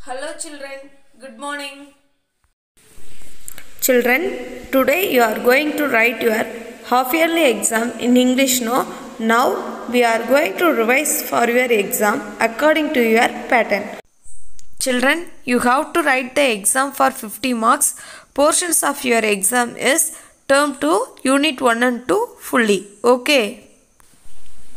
Hello children, good morning. Children, today you are going to write your half yearly exam in English, no? Now we are going to revise for your exam according to your pattern. Children, you have to write the exam for 50 marks. Portions of your exam is term 2, unit 1 and 2 fully. Okay.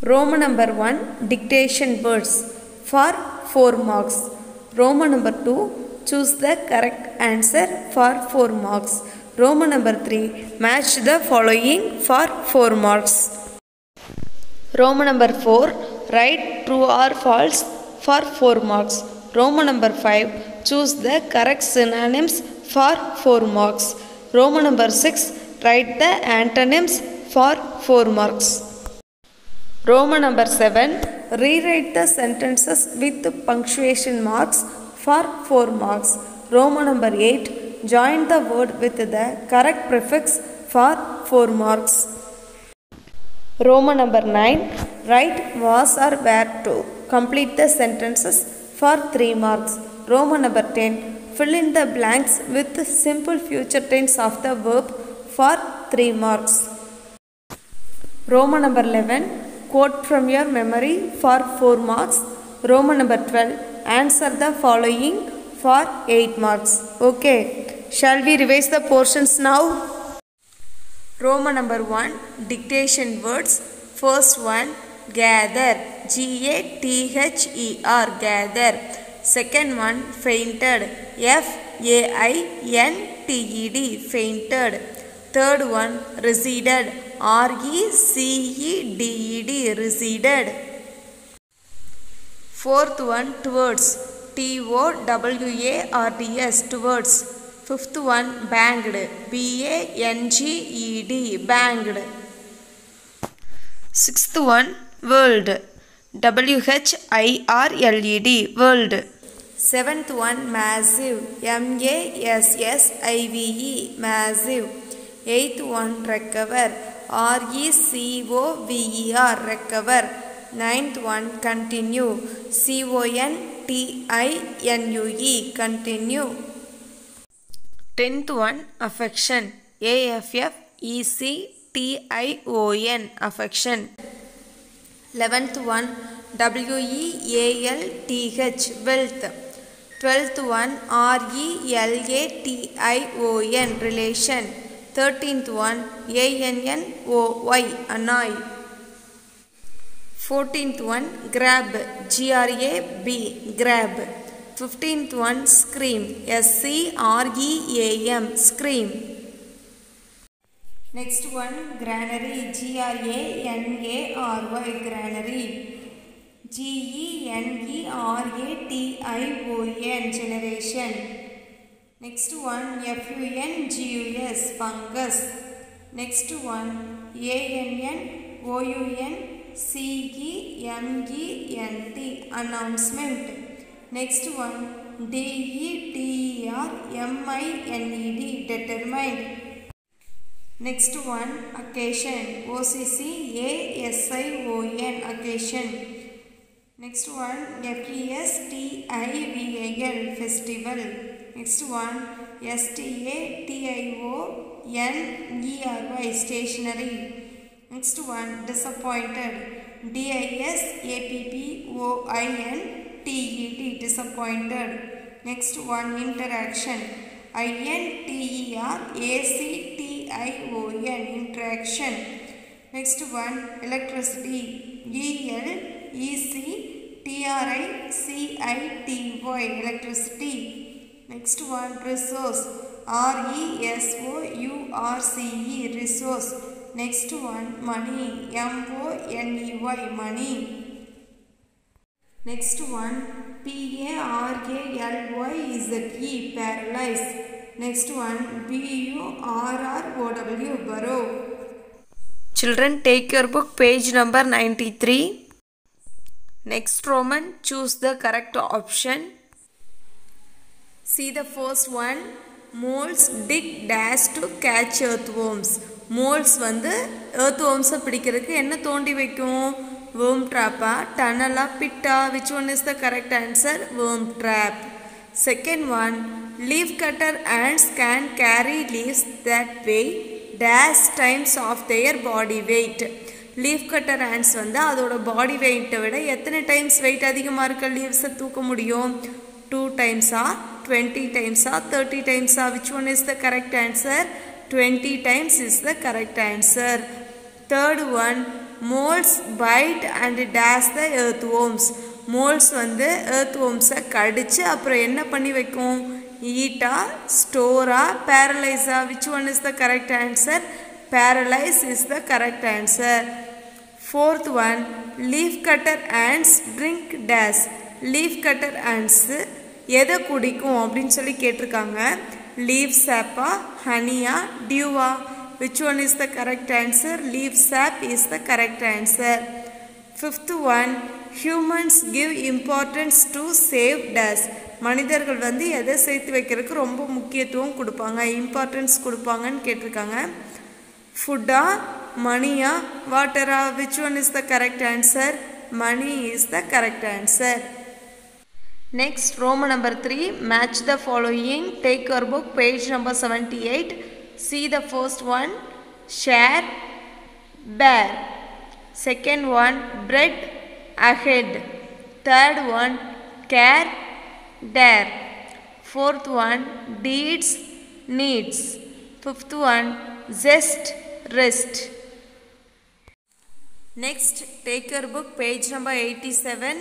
Roman number 1, dictation words for 4 marks. Roman number 2, choose the correct answer for 4 marks. Roman number 3, match the following for 4 marks. Roman number 4, write true or false for 4 marks. Roman number 5, choose the correct synonyms for 4 marks. Roman number 6, write the antonyms for 4 marks. Roman number 7, rewrite the sentences with punctuation marks for 4 marks. Roman number 8, join the word with the correct prefix for 4 marks. Roman number 9, write was or were to. Complete the sentences for 3 marks. Roman number 10, fill in the blanks with simple future tense of the verb for 3 marks. Roman number 11, quote from your memory for 4 marks. Roman number 12, answer the following for 8 marks. Okay, shall we revise the portions now? Roman number 1, dictation words. First one, gather, G-A-T-H-E-R, gather. Second one, fainted, F-A-I-N-T-E-D, fainted. Third one, receded, R-E-C-E-D-E-D, receded. Fourth one, towards, T-O-W-A-R-D-S, towards. Fifth one, banged, B-A-N-G-E-D, banged. Sixth one, world, W-H-I-R-L-E-D, world. Seventh one, massive, M-A-S-S-I-V-E, massive. Eighth one, recover, R-E-C-O-V-E-R, recover. Ninth one, continue, C-O-N-T-I-N-U-E, continue. Tenth one, affection, A-F-F-E-C-T-I-O-N, affection. 11th one, W-E-A-L-T-H, wealth. 12th one, R-E-L-A-T-I-O-N, relation. 13th one, A-N-N-O-Y, annoy. 14th one, grab, G-R-A-B, grab. 15th one, scream, S-C-R-E-A-M, scream. Next one, granary, G-R-A-N-A-R-Y, granary. G-E-N-E-R-A-T-I-O-N, generation. Next one, F-U-N-G-U-S, fungus. Next one, A-N-N-O-U-N-C-E-M-E-N-T, announcement. Next one, D-E-T-E-R-M-I-N-E-D, determined. Next one, occasion, O-C-C-A-S-I-O-N, occasion. Next one, F-E-S-T-I-V-A-L, festival. Next one, S-T-A-T-I-O-N-E-R-Y, stationery. Next one, disappointed, D-I-S-A-P-P-O-I-N-T-E-D, disappointed. Next one, interaction, I-N-T-E-R-A-C-T-I-O-N, interaction. Next one, electricity, E-L-E-C-T-R-I-C-I-T-Y, electricity. Next one, resource, R-E-S-O-U-R-C-E, resource. Next one, money, M-O-N-E-Y, money. Next one, P-A-R-A-L-Y-Z-E, paralyze. Next one, B-U-R-R-O-W, burrow. Children, take your book, page number 93. Next Roman, choose the correct option. See the first one, moles dig dash to catch earthworms. Moles வந்து earthworms பிடிக்கிறதுக்கு என்ன தோண்டி வைக்கும்? worm trap, tunnel, pit, which one is the correct answer? Worm trap. Second one, leaf cutter ants can carry leaves that weigh dash times of their body weight. Leaf cutter ants வந்து அதோட பாடி வெயிட்டை விட எத்தனை times wait அதிகமாக இருக்க லீவ்ஸை தூக்க முடியும்? 2 டைம்ஸா, 20 டைம்ஸா, 30 டைம்ஸா? which one is the correct answer? 20 times is the correct answer. Third one, moles bite and dash the earthworms. moles வந்து earthwormஸை கடிச்சு அப்புறம் என்ன பண்ணி வைக்கும்? Eta, ஸ்டோரா, பேரலைஸா? which one is the correct answer? Paralyze is the correct answer. Fourth one, leaf cutter ants drink dash. leaf cutter ants எதை குடிக்கும் அப்படின்னு சொல்லி கேட்டிருக்காங்க. leaf sap-ஆ, honey-ஆ, dew-ஆ? which one is the correct answer? leaf sap is the correct answer. Fifth one, humans give importance to save dash. மனிதர்கள் வந்து எதை சேர்த்து வைக்கிறதுக்கு ரொம்ப முக்கியத்துவம் கொடுப்பாங்க, இம்பார்ட்டன்ஸ் கொடுப்பாங்கன்னு கேட்டிருக்காங்க. ஃபுட்டா, மணியா, வாட்டரா? which one is the correct answer? money is the correct answer. Next, Roman number 3, match the following. Take your book, page number 78. See the first one, share, bear. Second one, bread, ahead. Third one, care, dare. Fourth one, deeds, needs. Fifth one, zest, rest. Next, take your book, page number 87.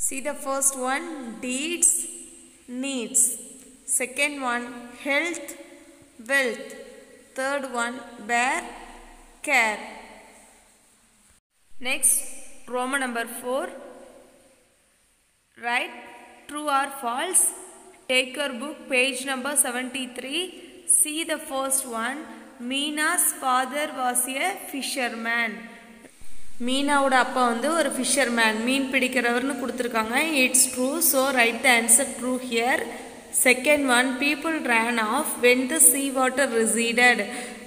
See the first one, deeds, needs. Second one, health, wealth. Third one, bear, care. Next, Roman number 4. Write true or false. Take your book, page number 73. See the first one, Meena's father was a fisherman. மீனாவோட அப்பா வந்து ஒரு fisherman, மீன் பிடிக்கிறவர்னு கொடுத்துருக்காங்க. It's true, so right the answer true here. Second one, people ran off when the sea water receded.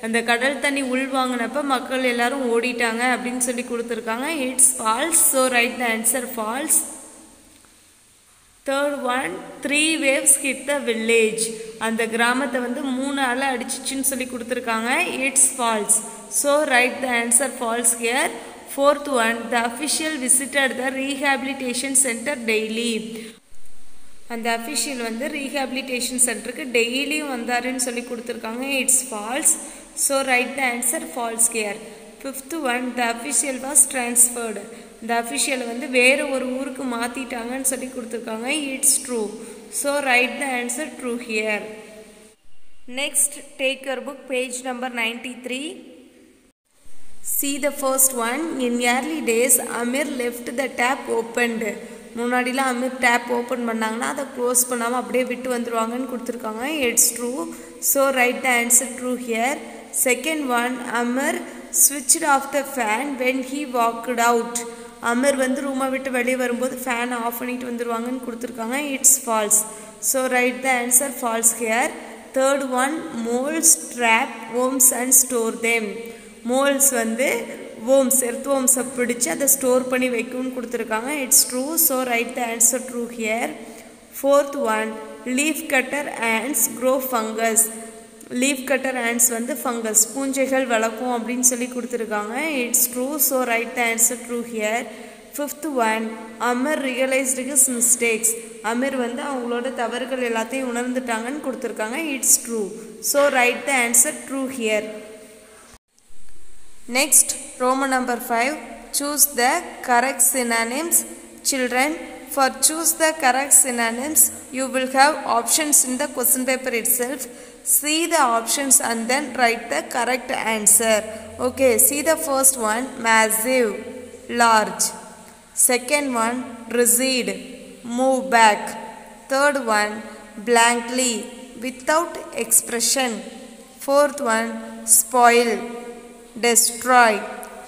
அந்த கடல் தண்ணி உள்வாங்கினப்ப மக்கள் எல்லாரும் ஓடிட்டாங்க அப்படின்னு சொல்லி கொடுத்துருக்காங்க. It's false, so right the answer falls. Third one, 3 waves hit the village. அந்த கிராமத்தை வந்து 3 அலை அடிச்சிச்சுன்னு சொல்லி கொடுத்துருக்காங்க. It's false, so right the answer false here. Fourth one, the official visited the rehabilitation center daily. அந்த அஃபிஷியல் வந்து rehabilitation சென்டருக்கு டெய்லியும் வந்தாருன்னு சொல்லி கொடுத்துருக்காங்க. It's false, so right the answer false here. Fifth one, the official was transferred. இந்த அஃபிஷியலை வந்து வேறு ஒரு ஊருக்கு மாற்றிட்டாங்கன்னு சொல்லி கொடுத்துருக்காங்க. It's true, so right the answer true here. Next, take your book, page number 93. See the first one. In early days, Amir left the tap opened. முன்னாடிலாம் Amir tape open பண்ணாங்கன்னா அதை க்ளோஸ் பண்ணாமல் அப்படியே விட்டு வந்துடுவாங்கன்னு கொடுத்துருக்காங்க. It's true, so right the answer true here. Second one, Amar switched off the fan when he walked out. Amar வந்து ரூமை விட்டு வெளியே வரும்போது ஃபேனை ஆஃப் பண்ணிட்டு வந்துடுவாங்கன்னு கொடுத்துருக்காங்க. It's false, so right the answer false here. Third one, moles drop worms and store them. Moles வந்து worms, எர்த்wormஸை பிடிச்சி அதை ஸ்டோர் பண்ணி வைக்கும்னு கொடுத்துருக்காங்க. It's true, so right the answer true here. Fourth one, leaf cutter ants grow fungus. Leaf cutter ants வந்து fungus, பூஞ்சைகள் வளர்க்கும் அப்படின்னு சொல்லி கொடுத்துருக்காங்க. It's true, so right the answer true here. Fifth one, Amar realised his mistakes. Amir வந்து அவங்களோட தவறுகள் எல்லாத்தையும் உணர்ந்துட்டாங்கன்னு கொடுத்துருக்காங்க. It's true, so right the answer true here. Next, Roman number 5. Choose the correct synonyms. Children, for choose the correct synonyms, you will have options in the question paper itself. See the options and then write the correct answer. Okay, see the first one, massive, large. Second one, recede, move back. Third one, blankly, without expression. Fourth one, spoil, destroy.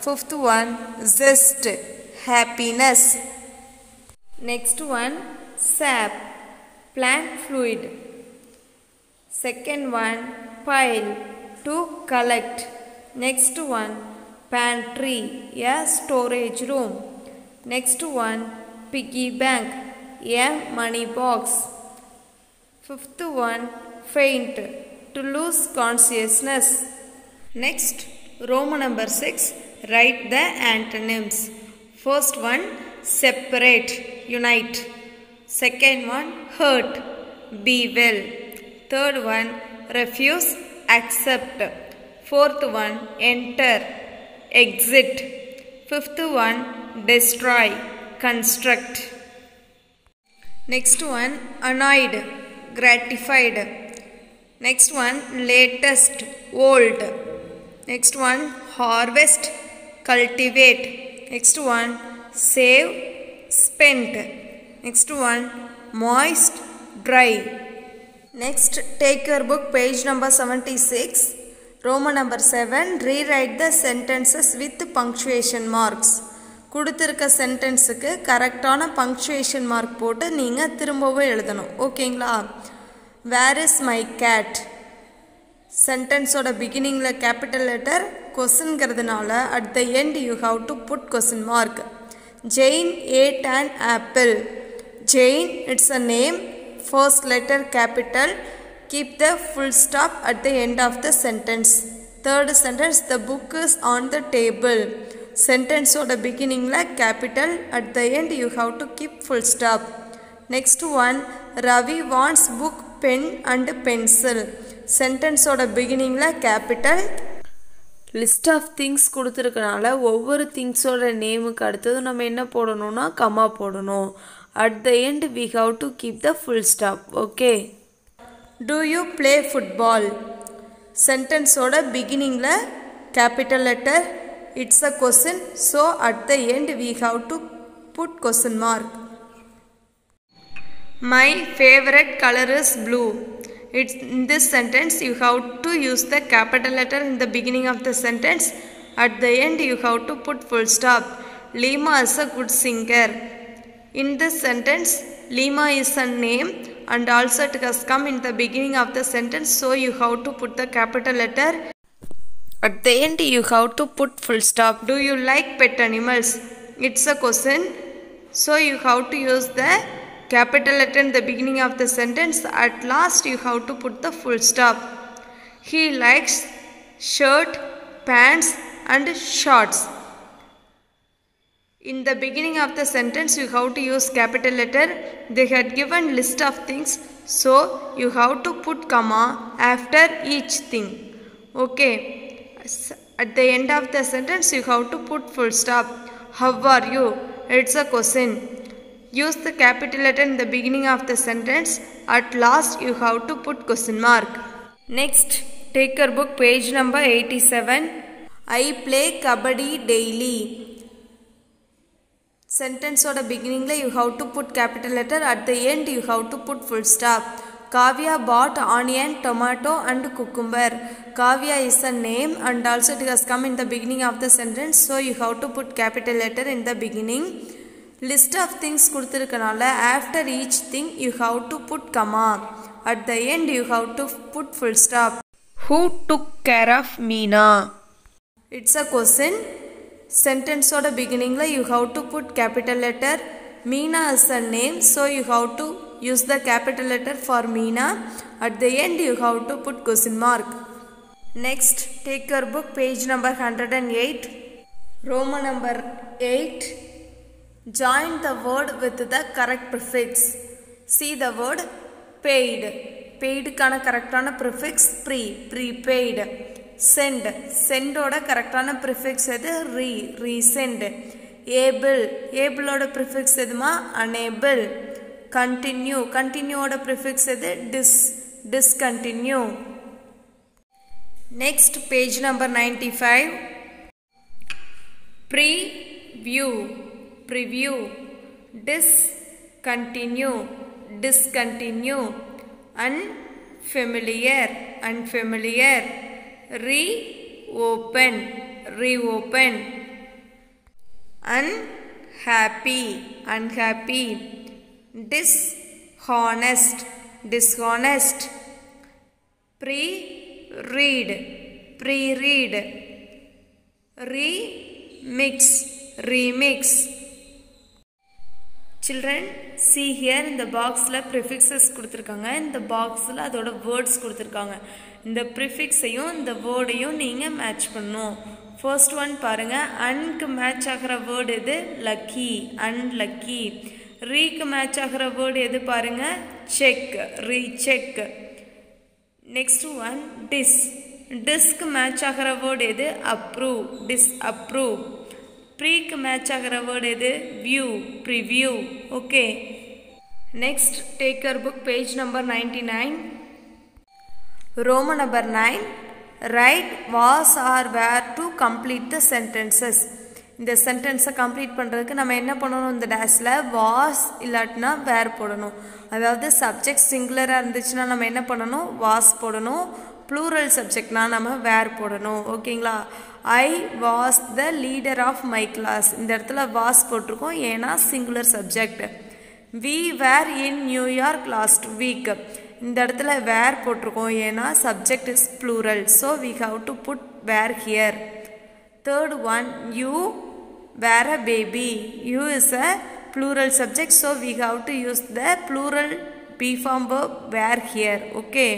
Fifth one, zest, happiness. Next one, sap, plant fluid. Second one, pile, to collect. Next one, pantry, a storage room. Next one, piggy bank, a money box. Fifth one, faint, to lose consciousness. Next, Roman number 6, write the antonyms. First one, separate, unite. Second one, hurt, be well. Third one, refuse, accept. Fourth one, enter, exit. Fifth one, destroy, construct. Next one, annoyed, gratified. Next one, latest, old. Next one, harvest, cultivate. Next one, save, spent. Next one, moist, dry. Next, take your book, page number 76. Roman number 7, rewrite the sentences with punctuation marks. கொடுத்திருக்க சென்டென்ஸுக்கு கரெக்டான punctuation mark போட்டு நீங்கள் திரும்பவும் எழுதணும். ஓகேங்களா? Where is my cat? சென்டென்ஸோட பிகினிங்கில் capital letter, கொஸ்டின்ங்கிறதுனால at the end you have to put question mark. Jane ate an apple. Jane, it's a name, first letter capital, keep the full stop at the end of the sentence. Third sentence, the book is on the table. Sentence oda beginning la capital, at the end you have to keep full stop. Next one, Ravi wants book, pen and pencil. Sentence oda beginning la capital. List of things கொடுத்துருக்கனால ஒவ்வொரு திங்ஸோட நேமுக்கு அடுத்தது நம்ம என்ன போடணும்னா comma போடணும். At the end we have to keep the full stop. Okay. Do you play football? சென்டென்ஸோட பிகினிங்கில் capital letter, it's a question, so at the end we have to put question mark. My favourite colour is blue. In this sentence you have to use the capital letter in the beginning of the sentence. At the end you have to put full stop. Lima is a good singer. In this sentence Lima is a name and also it has come in the beginning of the sentence, so you have to put the capital letter. At the end you have to put full stop. Do you like pet animals? It's a question, so you have to use the capital letter in the beginning of the sentence. At last you have to put the full stop. He likes shirt, pants and shorts. In the beginning of the sentence you have to use capital letter. They had given list of things, so you have to put comma after each thing. Okay. At the end of the sentence you have to put full stop. How are you? It's a question. Use the capital letter in the beginning of the sentence. At last you have to put question mark. Next, take your book, page number 87. I play kabaddi daily. Sentence oda beginning la you have to put capital letter. At the end you have to put full stop. Kavya bought onion, tomato and cucumber. Kavya is a name and also it has come in the beginning of the sentence, so you have to put capital letter in the beginning. List of things கொடுத்திருக்கனால after each thing you have to put comma. At the end you have to put full stop. Who took care of Meena? It's a question. Sentence oda beginning la you have to put capital letter. Meena is a name, so you have to use the capital letter for Meena. At the end you have to put question mark. Next, take your book, page number 108. Roman number 8. Join the word with the correct prefix. See the word paid. Paid kana correctana prefix pre, prepaid. Send, send oda correctana prefix edu re, resend. Able, able oda prefix eduma unable. Continue, continue oda prefix edu discontinue. Next, page number 95. Preview, preview. Discontinue, discontinue. Unfamiliar, unfamiliar. Reopen, reopen. Unhappy, unhappy. Dishonest, dishonest. Pre-read, pre-read. Remix, remix. Children, see here in the boxல prefixes கொடுத்திருக்காங்க. இந்த boxல அதோட words கொடுத்திருக்காங்க. இந்த prefixையும் இந்த wordையும் நீங்க match பண்ணணும். First one பாருங்க, unக்கு match ஆகிற word எது? Lucky, unlucky. Reக்கு match ஆகிற word எது பாருங்க? Check, recheck. Next one, dis. Disக்கு match ஆகிற word எது? Approve, disapprove. Preக்கு match ஆகிற word எது? View, preview. Okay. Next, take your book, page number 99. Roman number 9. Write was or were to complete the sentences. இந்த சென்டென்ஸை complete பண்ணுறதுக்கு நம்ம என்ன பண்ணணும்? இந்த டேஷில் வாஸ் இல்லாட்டினா வேர் போடணும். அதாவது சப்ஜெக்ட் சிங்குலராக இருந்துச்சுன்னா நம்ம என்ன பண்ணணும்? வாஸ் போடணும். ப்ளூரல் சப்ஜெக்ட்னா நம்ம வேர் போடணும். ஓகேங்களா? I was the leader of my class. இந்த இடத்துல வாஸ் போட்டிருக்கோம் ஏன்னா singular subject. We were in New York last week. இந்த இடத்துல வேர் போட்டிருக்கோம் ஏன்னா subject is plural. So we have to put were here. Third one, you were a baby. You is a plural subject, so we have to use the plural be form verb were here. Okay.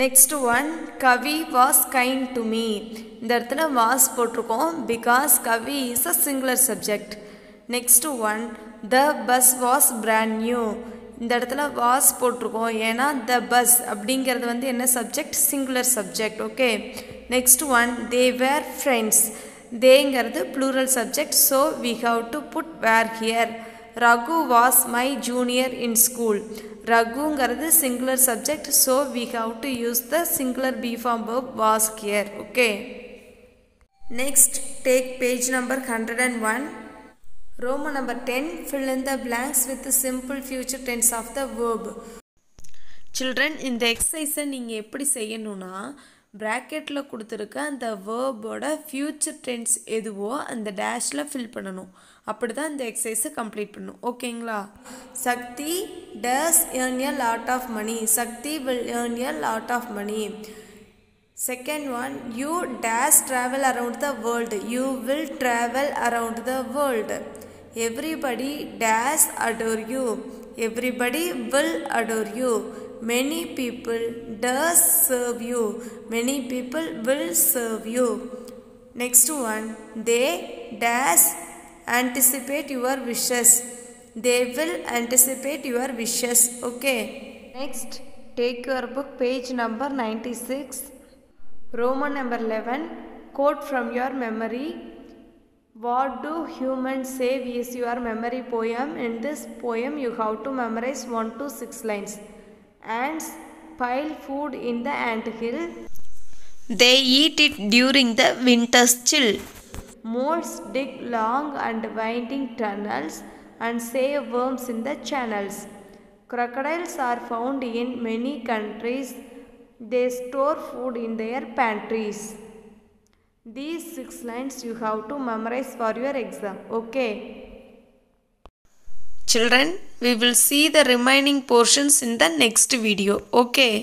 Next one, Kavi was kind to me. இந்த இடத்துல was போட்டிருக்கோம் because Kavi is a singular subject. Next one, the bus was brand new. இந்த இடத்துல was போட்டிருக்கோம் ஏன்னா the bus அப்படிங்கிறது வந்து என்ன subject? Singular subject. Okay. Next one, they were friends. தேங்கிறது plural subject, so we have to put were here. Raghu was my junior in school. ரகுங்கிறது singular subject, so we have to use the singular be form verb was here. Okay. Next, take page number 101. Roman number 10, fill in the blanks with the simple future tense of the verb. Children, இந்த எக்ஸசைஸை நீங்கள் எப்படி செய்யணும்னா ப்ராக்கெட்டில் கொடுத்துருக்க அந்த வேர்போட future tense எதுவோ அந்த டேஷில் fill பண்ணணும். அப்படி தான் இந்த எக்ஸசைஸை கம்ப்ளீட் பண்ணணும். ஓகேங்களா? Shakti does earn a lot of money. Shakti will earn a lot of money. Second one, you dash travel around the world. You will travel around the world. Everybody dash adore you. Everybody will adore you. Many people does serve you. Many people will serve you. Next one, they dash anticipate your wishes. They will anticipate your wishes. Okay. Next, take your book, page number 96. Roman number 11, quote from your memory. What do humans say is your memory poem? In this poem you have to memorize 1 to 6 lines. Ants pile food in the anthill. They eat it during the winter's chill. Moles dig long and winding tunnels and save worms in the channels. Crocodiles are found in many countries. They store food in their pantries. These 6 lines you have to memorize for your exam. Okay. Children, we will see the remaining portions in the next video. Okay.